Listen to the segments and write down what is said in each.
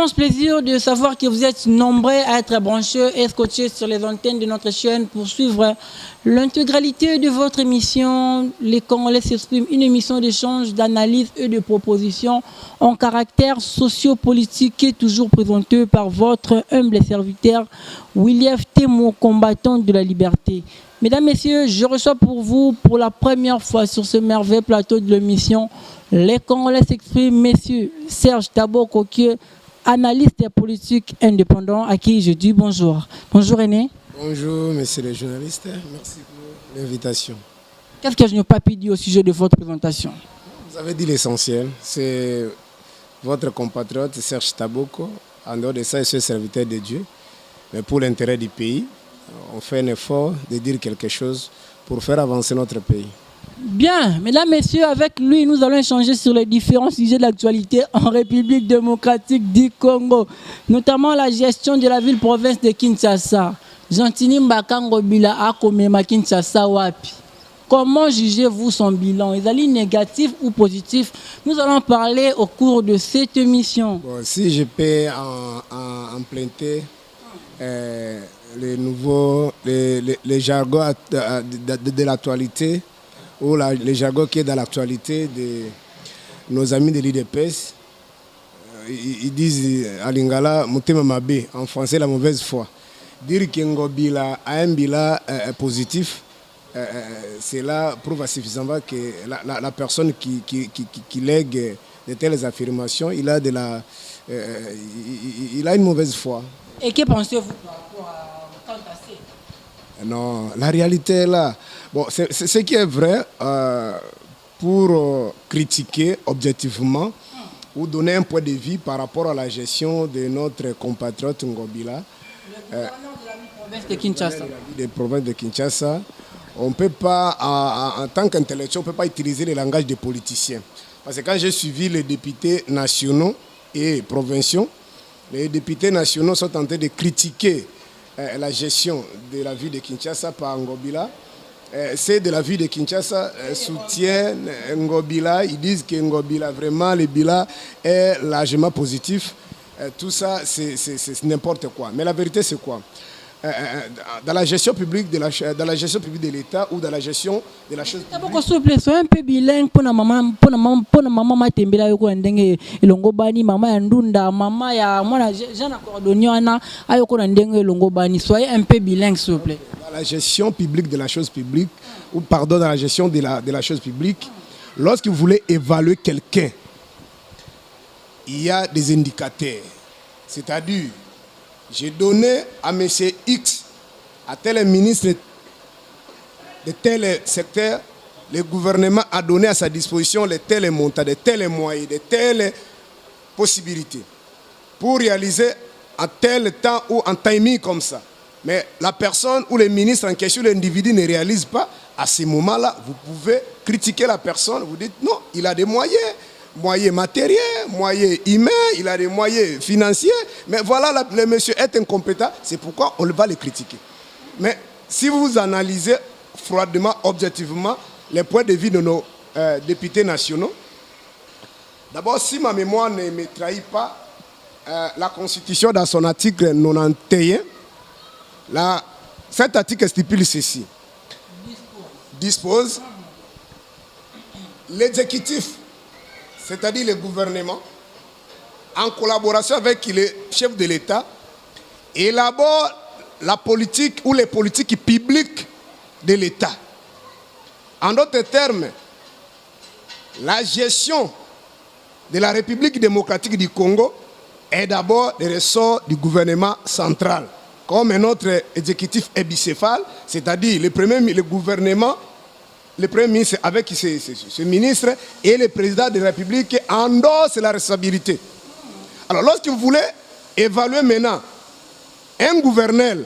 immense plaisir de savoir que vous êtes nombreux à être branchés et scotchés sur les antennes de notre chaîne pour suivre l'intégralité de votre émission. Les Congolais s'expriment, une émission d'échange, d'analyse et de propositions en caractère socio-politique qui est toujours présentée par votre humble serviteur William Temo, combattant de la liberté. Mesdames, Messieurs, je reçois pour vous pour la première fois sur ce merveilleux plateau de l'émission Les Congolais s'expriment, Messieurs Serge Taboko, qui est analyste politique indépendant, à qui je dis bonjour. Bonjour René. Bonjour messieurs les journalistes, merci pour l'invitation. Qu'est-ce que je n'ai pas pu dire au sujet de votre présentation? Vous avez dit l'essentiel, c'est votre compatriote Serge Taboko. En dehors de ça, je suis serviteur de Dieu. Mais pour l'intérêt du pays, on fait un effort de dire quelque chose pour faire avancer notre pays. Bien, mesdames, messieurs, avec lui, nous allons échanger sur les différents sujets de l'actualité en République démocratique du Congo, notamment la gestion de la ville-province de Kinshasa. Gentini Mbakango Bila Akomema Kinshasa Wapi. Comment jugez-vous son bilan? Est-il négatif ou positif? Nous allons parler au cours de cette émission. Bon, si je peux implémenter les jargons de l'actualité, ou les jargons qui est dans l'actualité de nos amis de l'IDPS, ils disent à Lingala, Mutema Mabe, en français la mauvaise foi. Dire qu'Ngo Bila a un bilan positif, cela prouve suffisamment que la personne qui lègue de telles affirmations, il a une mauvaise foi. Et que pensez-vous par rapport à Kantassé? Non, la réalité est là. Bon, ce qui est vrai, pour critiquer objectivement ou donner un point de vue par rapport à la gestion de notre compatriote Ngobila, des provinces de Kinshasa, on ne peut pas, en tant qu'intellectuel, on ne peut pas utiliser le langage des politiciens. Parce que quand j'ai suivi les députés nationaux et provinciaux, les députés nationaux sont en train de critiquer la gestion de la ville de Kinshasa par Ngobila. C'est de la ville de Kinshasa soutiennent Ngobila. Ils disent que Ngobila, vraiment, le bilan est largement positif. Tout ça, c'est n'importe quoi. Mais la vérité, c'est quoi? Dans la gestion publique de l'État ou dans la gestion de la chose publique. S'il vous plaît, soyez un peu bilingue pour la maman matembela yoko ndenge elongo bani mama ya ndunda mama ya mwana jeune cordonnier ayoko ndenge elongo bani. Soyez un peu bilingue s'il vous plaît. Dans la gestion publique de la chose publique ou pardon dans la gestion de la chose publique, lorsque vous voulez évaluer quelqu'un, il y a des indicateurs. C'est-à-dire, j'ai donné à M. X, à tel ministre de tel secteur, le gouvernement a donné à sa disposition les tels montants, de tels moyens, de telles possibilités pour réaliser en tel temps ou en timing comme ça. Mais la personne ou le ministre en question, l'individu ne réalise pas, à ce moment-là, vous pouvez critiquer la personne, vous dites non, il a des moyens matériels, moyens humains, il a des moyens financiers, mais voilà, le monsieur est incompétent, c'est pourquoi on va le critiquer. Mais si vous analysez froidement, objectivement, les points de vue de nos députés nationaux, d'abord, si ma mémoire ne me trahit pas, la Constitution, dans son article 91, cet article stipule ceci. Dispose l'exécutif, c'est-à-dire le gouvernement, en collaboration avec les chefs de l'État, élabore la politique ou les politiques publiques de l'État. En d'autres termes, la gestion de la République démocratique du Congo est d'abord le ressort du gouvernement central. Comme notre exécutif est bicéphale, c'est-à-dire le gouvernement, le Premier ministre avec ce ministre et le président de la République endossent la responsabilité. Alors lorsque vous voulez évaluer maintenant un gouverneur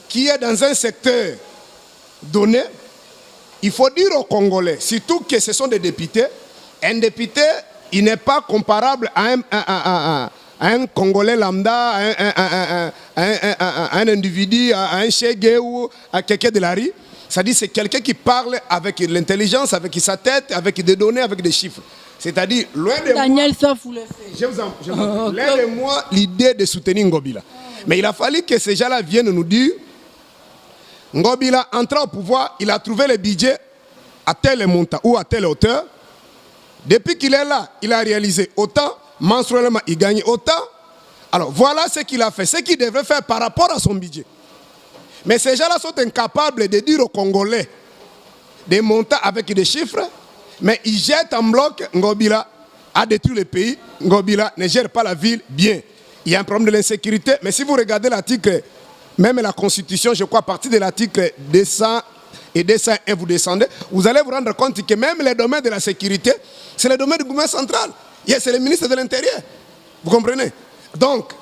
qui est dans un secteur donné, il faut dire aux Congolais, surtout que ce sont des députés, un député, il n'est pas comparable à un Congolais lambda, à un individu, à un Chegué ou à quelqu'un de la rue. C'est-à-dire c'est quelqu'un qui parle avec l'intelligence, avec sa tête, avec des données, avec des chiffres. C'est-à-dire, loin de Daniel Safou le fait. loin de moi l'idée de soutenir Ngobila. Mais il a fallu que ces gens-là viennent nous dire, Ngobila entrant au pouvoir, il a trouvé le budget à tel montant ou à telle hauteur. Depuis qu'il est là, il a réalisé autant, mensuellement il gagne autant. Alors voilà ce qu'il a fait, ce qu'il devrait faire par rapport à son budget. Mais ces gens-là sont incapables de dire aux Congolais des montants avec des chiffres, mais ils jettent en bloc. Ngobila a détruit le pays, Ngobila ne gère pas la ville bien. Il y a un problème de l'insécurité, mais si vous regardez l'article, même la Constitution, je crois, à partir de l'article 200 et 201, vous descendez, vous allez vous rendre compte que même les domaines de la sécurité, c'est le domaine du gouvernement central. C'est le ministre de l'Intérieur. Vous comprenez? Donc,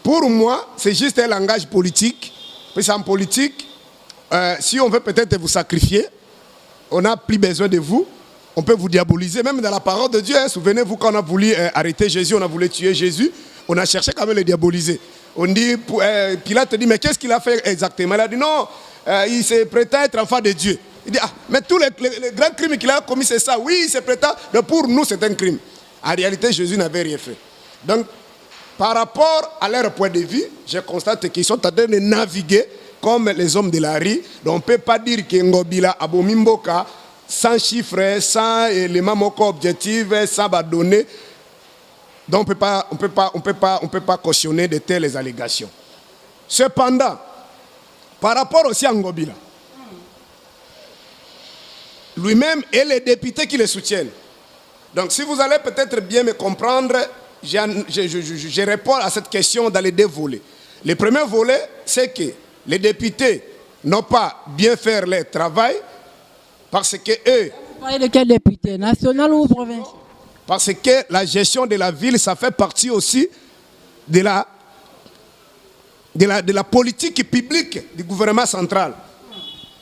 pour moi, c'est juste un langage politique. Puis en politique, si on veut peut-être vous sacrifier, on n'a plus besoin de vous. On peut vous diaboliser, même dans la parole de Dieu. Hein. Souvenez-vous quand on a voulu arrêter Jésus, on a voulu tuer Jésus, on a cherché quand même le diaboliser. On dit, Pilate dit, mais qu'est-ce qu'il a fait exactement? Il a dit non, il se prétend être enfant de Dieu. Il dit, ah, mais tous les grands crimes qu'il a commis, c'est ça. Oui, il se prétend, mais pour nous, c'est un crime. En réalité, Jésus n'avait rien fait. Donc, par rapport à leur point de vue, je constate qu'ils sont en train de naviguer comme les hommes de la rue. Donc, on ne peut pas dire que Ngobila Abomimboka, sans chiffres, sans éléments objectifs, sans données. Donc, on peut pas cautionner de telles allégations. Cependant, par rapport aussi à Ngobila, lui-même et les députés qui le soutiennent. Donc, si vous allez peut-être bien me comprendre, je réponds à cette question dans les deux volets. Le premier volet, c'est que les députés n'ont pas bien fait leur travail parce que eux... Vous parlez de quel député? National ou provincial? Parce que la gestion de la ville, ça fait partie aussi de la politique publique du gouvernement central.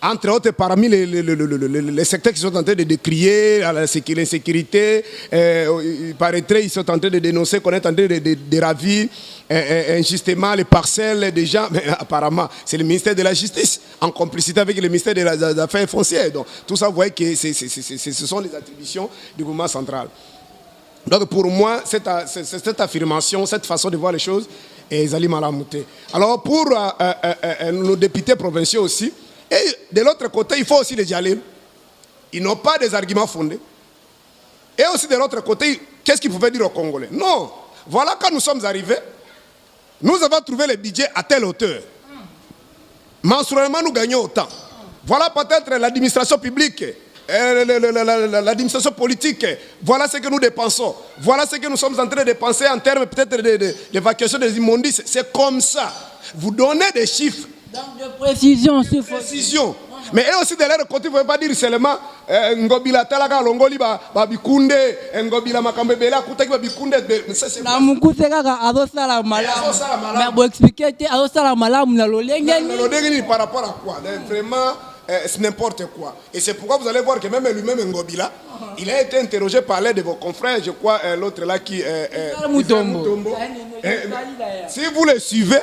Entre autres, parmi les secteurs qui sont en train de décrier l'insécurité, il paraîtrait qu'ils sont en train de dénoncer qu'on est en train de ravir injustement les parcelles des gens. Mais apparemment, c'est le ministère de la Justice, en complicité avec le ministère des Affaires foncières. Donc, tout ça, vous voyez que ce sont les attributions du gouvernement central. Donc, pour moi, cette affirmation, cette façon de voir les choses, est Zali Malamouté. Alors, pour nos députés provinciaux aussi, et de l'autre côté, il faut aussi les dialogues. Ils n'ont pas des arguments fondés. Et aussi de l'autre côté, qu'est-ce qu'ils pouvaient dire aux Congolais? Non. Voilà quand nous sommes arrivés, nous avons trouvé le budget à telle hauteur. Mensuellement, nous gagnons autant. Voilà peut-être l'administration publique, l'administration politique. Voilà ce que nous dépensons. Voilà ce que nous sommes en train de dépenser en termes peut-être d'évacuation des immondices. C'est comme ça. Vous donnez des chiffres. Donc de précision, de précision. Mais eux aussi de leur côté, vous ne pouvez pas dire seulement Ngobila Talaga Longoli Babikunde, Ngobila Makambebela Koutaki Babikunde. Ça c'est pas. Namukuse kaka azosala malamu. Mais vous expliquez azosala malamu na lolengeni. Par rapport à quoi? Vraiment c'est n'importe quoi. Et c'est pourquoi vous allez voir que même lui-même Ngobila, il a été interrogé par l'un de vos confrères, je crois l'autre là qui Mutombo. Si vous le suivez,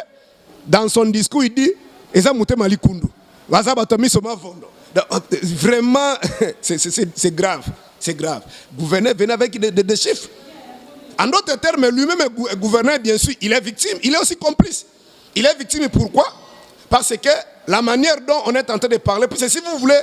dans son discours, il dit vraiment, c'est grave. C'est grave. Gouverneur venait avec des chiffres. En d'autres termes, lui-même, gouverneur, bien sûr, il est victime. Il est aussi complice. Il est victime. Pourquoi? Parce que la manière dont on est en train de parler, parce que si vous voulez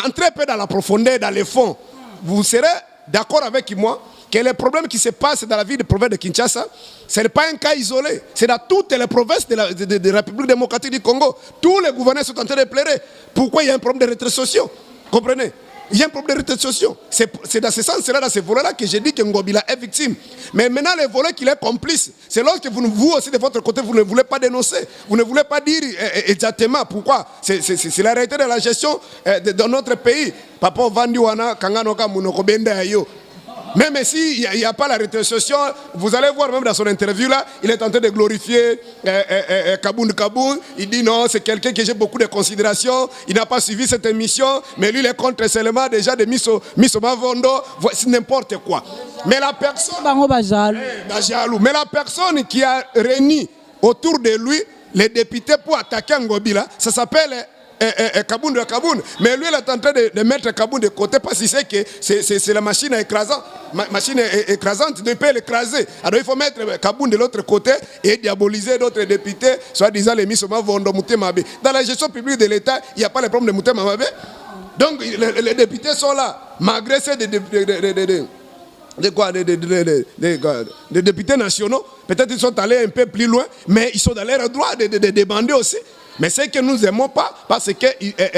entrer un peu dans la profondeur, dans les fonds, vous serez d'accord avec moi que les problèmes qui se passent dans la ville de province de Kinshasa, ce n'est pas un cas isolé. C'est dans toutes les provinces de la République démocratique du Congo. Tous les gouverneurs sont en train de pleurer. Pourquoi il y a un problème de rétrocession? Comprenez? Il y a un problème de rétrocession. C'est dans ce sens-là, dans ce volet-là, que j'ai dit que Ngobila est victime. Mais maintenant, le volet qu'il est complice, c'est lorsque vous aussi, de votre côté, vous ne voulez pas dénoncer. Vous ne voulez pas dire exactement pourquoi. C'est la réalité de la gestion de notre pays. Papa Vandiwana, Kanganoka, Munoko Benda Ayo. Même s'il n'y a pas la rétrocession, vous allez voir même dans son interview là, il est en train de glorifier Kaboun. Il dit non, c'est quelqu'un que j'ai beaucoup de considération. Il n'a pas suivi cette émission, mais lui il est contre seulement déjà de Miso Mavondo. C'est n'importe quoi. Mais la personne qui a réuni autour de lui les députés pour attaquer Ngobila, ça s'appelle Kabound. Mais lui, il est en train de mettre Kabound de côté parce qu'il sait que c'est la machine écrasante. Machine écrasante, il peut l'écraser. Alors il faut mettre Kabound de l'autre côté et diaboliser d'autres députés, soi-disant les Misoma Vondomouté Mabé. Dans la gestion publique de l'État, il n'y a pas le problème de Mouté Mabé. Donc les députés sont là, malgré ces des députés nationaux. Peut-être ils sont allés un peu plus loin, mais ils sont dans leur droit de demander aussi. Mais ce que nous n'aimons pas, parce que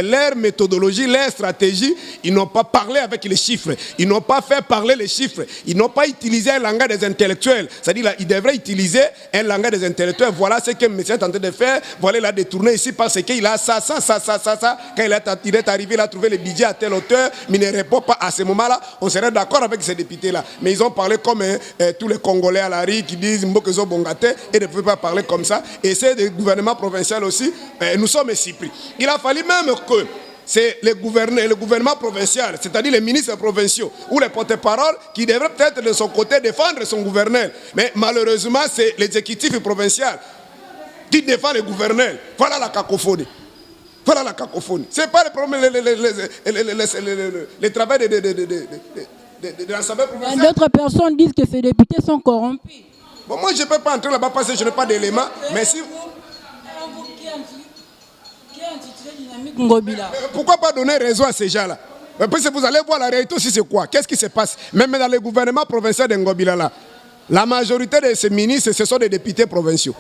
leur méthodologie, leur stratégie, ils n'ont pas parlé avec les chiffres. Ils n'ont pas fait parler les chiffres. Ils n'ont pas utilisé un langage des intellectuels. C'est-à-dire qu'ils devraient utiliser un langage des intellectuels. Voilà ce que M. est en train de faire. Voilà, il a détourné ici parce qu'il a ça. Quand il est arrivé, il a trouvé le budget à telle hauteur, mais il ne répond pas à ce moment-là. On serait d'accord avec ces députés-là. Mais ils ont parlé comme tous les Congolais à la rue qui disent Mbokezo Bongate et ne peuvent pas parler comme ça. Et c'est des gouvernements provinciaux aussi. Nous sommes surpris. Il a fallu même que c'est le gouvernement provincial, c'est-à-dire les ministres provinciaux ou les porte-paroles qui devraient peut-être de son côté défendre son gouverneur. Mais malheureusement, c'est l'exécutif provincial qui défend le gouverneur. Voilà la cacophonie. Voilà la cacophonie. Ce n'est pas le problème, le travail de l'Assemblée provinciale. D'autres personnes disent que ces députés sont corrompus. Bon, moi, je ne peux pas entrer là-bas parce que je n'ai pas d'éléments. Mais si... Pourquoi pas donner raison à ces gens-là? Parce que vous allez voir la réalité aussi, c'est quoi? Qu'est-ce qui se passe? Même dans le gouvernement provincial de Ngobila, là, la majorité de ces ministres, ce sont des députés provinciaux.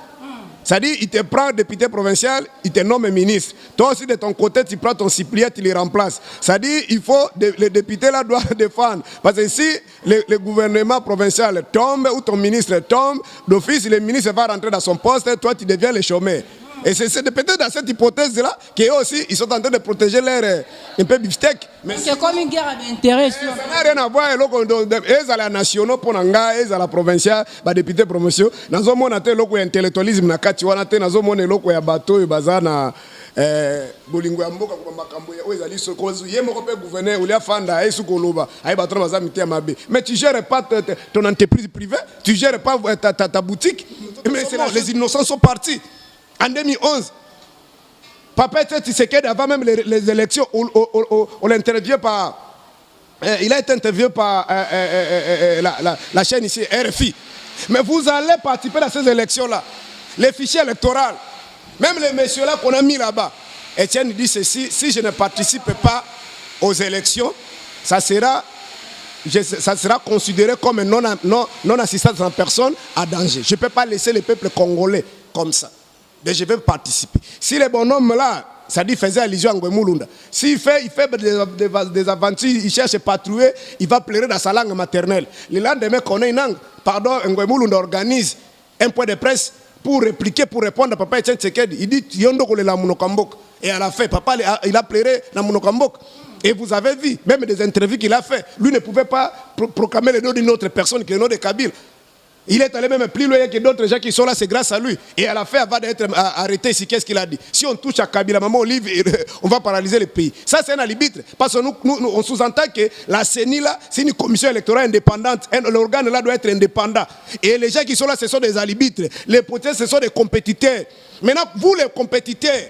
C'est-à-dire, il te prend député provincial, il te nomme ministre. Toi aussi, de ton côté, tu prends ton suppléant, tu les remplaces. C'est-à-dire, il faut, les députés là doivent défendre. Parce que si le gouvernement provincial tombe ou ton ministre tombe, d'office, le ministre va rentrer dans son poste, toi, tu deviens le chômeur. Et c'est peut-être dans cette hypothèse-là qu'eux aussi, ils sont en train de protéger leur un peu beefsteak. C'est comme une guerre d'intérêt. Ça n'a rien à voir avec les nationaux, pour les la provinciale, les députés provinciaux. Dans un monde, il y a intellectualisme, dans un monde, il y a bateau, il y a bolingo ya mboka kwa makambo ya ezali sokozu yemo ko pe gouverner ou ya fanda et sukoloba ay batro baza mitia mabe mais tu gères pas ton entreprise privée, tu gères pas ta boutique. Mais les innocents sont partis. En 2011, Papa Tshisekedi, avant même les élections, on l'interviewe par... il a été interviewé par la chaîne ici, RFI. Mais vous allez participer à ces élections-là. Les fichiers électoraux, même les messieurs-là qu'on a mis là-bas. Etienne dit ceci, si je ne participe pas aux élections, ça sera considéré comme non-assistance en personne à danger. Je ne peux pas laisser le peuple congolais comme ça. Mais je vais participer. Si les bonhommes là, ça dit faisait allusion à Ngouemulunda, s'il fait des aventures, il cherche à patrouiller, il va pleurer dans sa langue maternelle. Le lendemain qu'on a une langue, pardon, Ngouemulunda organise un point de presse pour répliquer, pour répondre à Papa Etienne Tshisekedi. Il dit Yondo Kole la Munokambok. Et à la fin, Papa il a pleuré dans Munokambok. Et vous avez vu, même des interviews qu'il a fait, lui ne pouvait pas proclamer le nom d'une autre personne que le nom de Kabila. Il est allé même plus loin que d'autres gens qui sont là, c'est grâce à lui. Et à la fin, avant d'être arrêté ici, qu'est-ce qu'il a dit? Si on touche à Kabila, maman Olive, on va paralyser le pays. Ça, c'est un arbitre. Parce que nous on sous-entend que la CENI, là, c'est une commission électorale indépendante. L'organe là doit être indépendant. Et les gens qui sont là, ce sont des arbitres. Les potentiels, ce sont des compétiteurs. Maintenant, vous, les compétiteurs,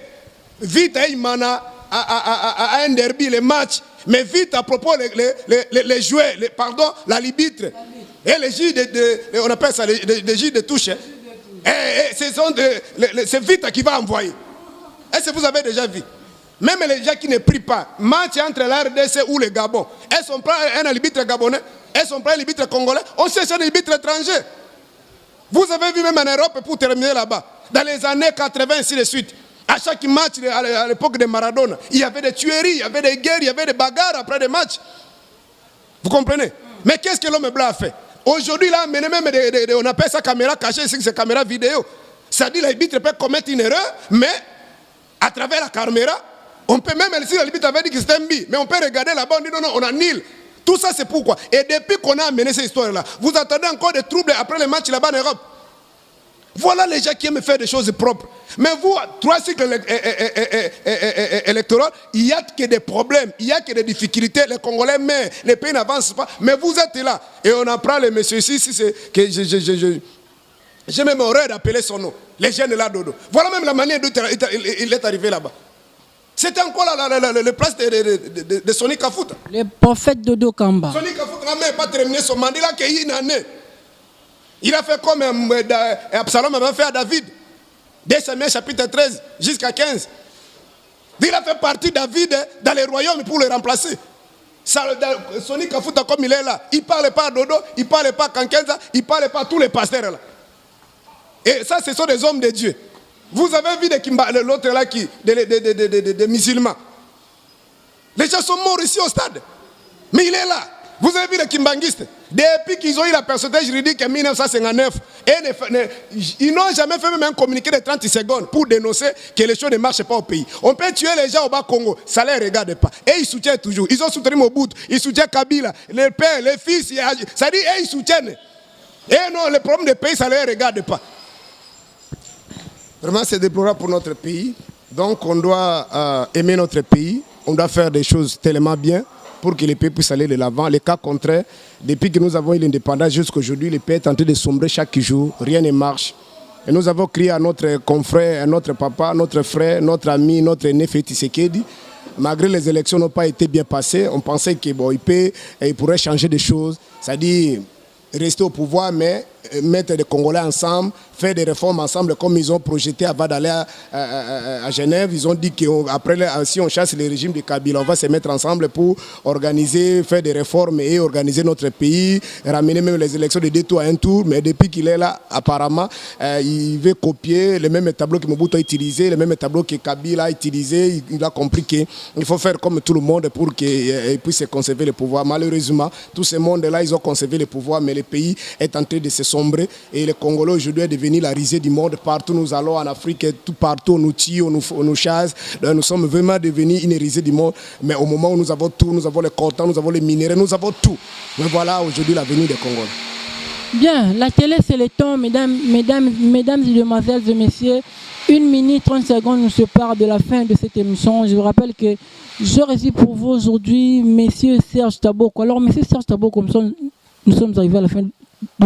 vite à Imana, à un derby, les matchs, mais vite à propos les joueurs, l'arbitre. Et les juges on appelle ça les juges de touche. C'est vite qui va envoyer. Est-ce que vous avez déjà vu? Même les gens qui ne prient pas, match entre la RDC ou le Gabon, elles sont pas un arbitre gabonais, elles sont pas un arbitre congolais, on sait que c'est un arbitre étranger. Vous avez vu même en Europe, pour terminer là-bas, dans les années 80 ainsi de suite, à chaque match à l'époque de Maradona, il y avait des tueries, il y avait des guerres, il y avait des bagarres après des matchs. Vous comprenez? Mais qu'est-ce que l'homme blanc a fait? Aujourd'hui, là, on appelle ça caméra cachée, c'est caméra vidéo. Ça dit que l'arbitre peut commettre une erreur, mais à travers la caméra, on peut même, si l'arbitre avait dit que c'était un bi, mais on peut regarder là-bas, on dit non, on annule. Tout ça, c'est pourquoi. Et depuis qu'on a amené cette histoire-là, vous attendez encore des troubles après le match là-bas en Europe. Voilà les gens qui aiment faire des choses propres. Mais vous, 3 cycles électoraux, il n'y a que des problèmes, il n'y a que des difficultés. Les Congolais, mais les pays n'avancent pas. Mais vous êtes là. Et on apprend les messieurs ici, que j'ai même horreur d'appeler son nom. Les jeunes là, dodo. Voilà même la manière dont il est arrivé là-bas. C'était encore le place de Soni Kafuta. Le prophète Dodo Kamba. Soni Kafuta n'a même pas terminé son mandat, il a accueilli une année. Il a fait comme Absalom avait fait à David. Dès Samuel chapitre 13 jusqu'à 15. Il a fait partie de David dans les royaumes pour le remplacer. Soni Kafuta comme il est là, il ne parle pas à Dodo, il ne parle pas à Kankenza, il ne parle pas à tous les pasteurs là. Et ça, ce sont des hommes de Dieu. Vous avez vu l'autre là des musulmans. Les gens sont morts ici au stade. Mais il est là. Vous avez vu les kimbanguistes. Depuis qu'ils ont eu la personnalité juridique en 1959, ils n'ont jamais fait même un communiqué de 30 secondes pour dénoncer que les choses ne marchent pas au pays. On peut tuer les gens au Bas-Congo, ça ne les regarde pas. Et ils soutiennent toujours. Ils ont soutenu Mobutu, ils soutiennent Kabila, les pères, les fils. Ça dit, ils soutiennent. Et non, le problème du pays, ça ne les regarde pas. Vraiment, c'est déplorable pour notre pays. Donc, on doit aimer notre pays. On doit faire des choses tellement bien pour que les pays puissent aller de l'avant. Les cas contraires, depuis que nous avons eu l'indépendance jusqu'à aujourd'hui, le pays est en train de sombrer chaque jour. Rien ne marche. Et nous avons crié à notre confrère, à notre papa, notre frère, notre ami, notre aîné Félix Tshisekedi. Malgré les élections n'ont pas été bien passées, on pensait qu'il pourrait changer des choses. C'est-à-dire rester au pouvoir, mais mettre les Congolais ensemble, faire des réformes ensemble comme ils ont projeté avant d'aller à Genève. Ils ont dit qu'après, si on chasse le régime de Kabila, on va se mettre ensemble pour organiser, faire des réformes et organiser notre pays, ramener même les élections de 2 tours à 1 tour. Mais depuis qu'il est là, apparemment, il veut copier les mêmes tableaux que Mobutu a utilisés, les mêmes tableaux que Kabila a utilisés. Il a compris qu'il faut faire comme tout le monde pour qu'il puisse conserver le pouvoir. Malheureusement, tous ces mondes-là, ils ont conservé le pouvoir, mais le pays est en train de se sombrer. Et le Congolais aujourd'hui est devenu la risée du monde. Partout nous allons en Afrique, tout partout on nous tue, on nous chasse. Nous sommes vraiment devenus une risée du monde. Mais au moment où nous avons tout, nous avons les coltans, nous avons les minéraux, nous avons tout. Mais voilà aujourd'hui l'avenir des Congolais. Bien, la télé c'est le temps, mesdames et demoiselles et messieurs. 1 minute 30 secondes nous séparent de la fin de cette émission. Je vous rappelle que je réside pour vous aujourd'hui, messieurs Serge Taboko. Alors, messieurs Serge Taboko, nous sommes arrivés à la fin de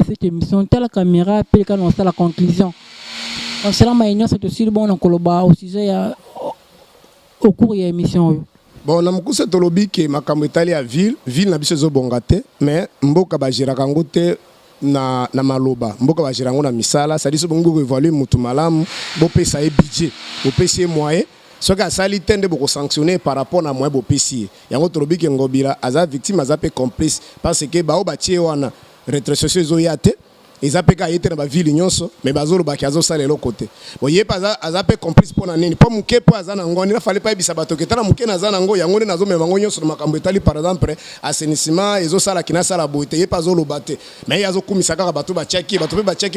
cette émission. Telle caméra, puis quand on fait la conclusion. Donc, c'est là c'est aussi le bon au sujet au cours de l'émission. Bon, on a beaucoup de lobby qui est à ville n'a pas besoin de mais mboka bajira kangote na maloba mboka bajira na misala ça dit so bongo évaluer mutu malamu bo pesa e budget bo pesa moyen ce que ça tende beaucoup sanctionner par rapport à moi bo pesa yango tolobi ke ngobira aza victime aza pe complice parce que ba o batie wana rétrocession zoyate ils appellent qu'à être dans la ville nyonso mais bazolo bakiazo ça les côté bon yé pas azape complice pour nani pas muke pour azana ngoni il fallait pas ibisa bato ketana muke na zana ngo yango nazo me bango nyonso makambo etali par exemple assainissement ezo sala kinasa la boité yé pas zolo baté mais yazo kumisa kaka bato ba cheki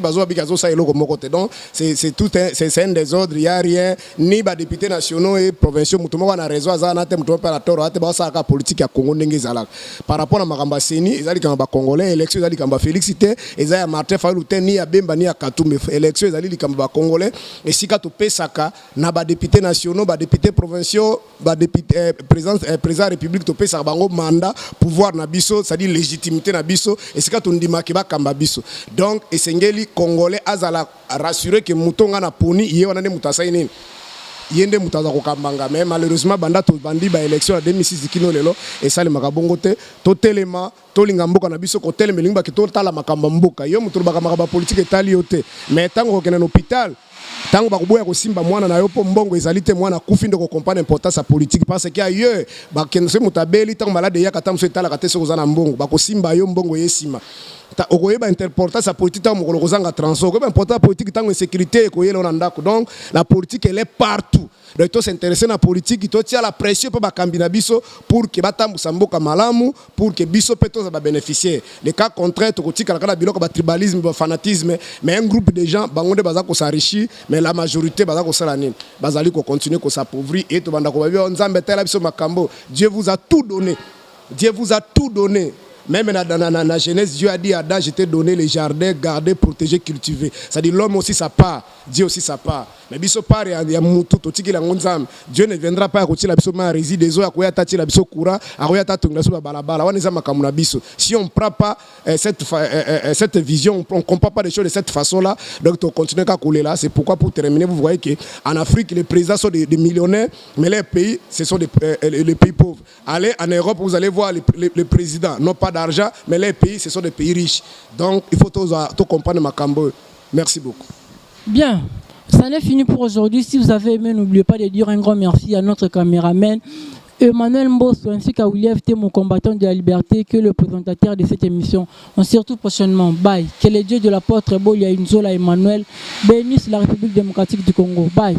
bazo bikazo ça eloko mokote donc c'est tout c'est un désordre il y a rien ni ba députés nationaux et provinciaux mutumo wana réseau azana te mutumo pa la toro ate ba sala politique ya Congo ndenge zala par rapport à makamba seni ezali kamba congolais élection ezali kamba félicité ezali Fayulu ni ya Bemba ni ya Katumbe élection ezali likamba congolais et sika to pesaka na ba députés nationaux ba députés provinciaux ba député président république to pesaka bango mandat pouvoir na biso c'est à dire légitimité na biso et sika to ndimaki ba kamba biso donc esengeli congolais azala rassurer que mutonga na poni ye wana ne mutasa nini yende mutaza kokambanga mais malheureusement banda to bandi ba élection en 2006 kino lelo et ça le makabongo te to telema to linga mboka na biso ko telema lingba ki to tala makamba mboka yo mutu ba politique etali yote mais tango ko kena hôpital tango bakuboya ko simba mwana na yo po mbongo ezali te mwana kufi ndeko comprendre importance politique parce que ailleurs ba kense mutabeli tango malade ya katamso etala katese kozana mbongo ba ko simba yo mbongo yesima okoyeba importance sa politique tango mokolo kozanga transport okoyeba importance politique tango insécurité koyela na ndako donc la politique elle est partout donc to s'intéresser na politique to tia la pression pour bakambi na biso pour que batambusa mboka malamu pour que biso peto za ba bénéficier les cas contraires to kotika kala biloko ba tribalisme ba fanatisme mais un groupe de gens bangonde baza ko s'enrichir mais la majorité baza ko sala nini bazali ko continuer ko s'appauvrir et to banda ko ba nzambe tela biso makambo Dieu vous a tout donné Même dans la Genèse, Dieu a dit à Adam, je t'ai donné les jardins, garder, protéger, cultiver. C'est-à-dire l'homme aussi sa part, Dieu aussi sa part. Mais biso part il y a mutu to tiki la ngonzam. Dieu ne viendra pas à côté la biso ma réside des eaux à koya tati la biso coura, à koya tatu la suba balabala. Wana za makamuna biso. Si on prend pas cette vision, on comprend pas les choses de cette façon-là, donc on continue à couler là. C'est pourquoi pour terminer, vous voyez que en Afrique les présidents sont des millionnaires, mais les pays ce sont les pays pauvres. Allez en Europe, vous allez voir les présidents n'ont pas d'argent, mais les pays ce sont des pays riches. Donc il faut tout comprendre Makambo. Merci beaucoup. Bien. Ça n'est fini pour aujourd'hui. Si vous avez aimé, n'oubliez pas de dire un grand merci à notre caméraman Emmanuel Mbosso ainsi qu'à William T, mon combattant de la liberté, que le présentateur de cette émission. On se retrouve prochainement. Bye. Que les dieux de l'apôtre Bolia Inzola Emmanuel bénissent la République démocratique du Congo. Bye.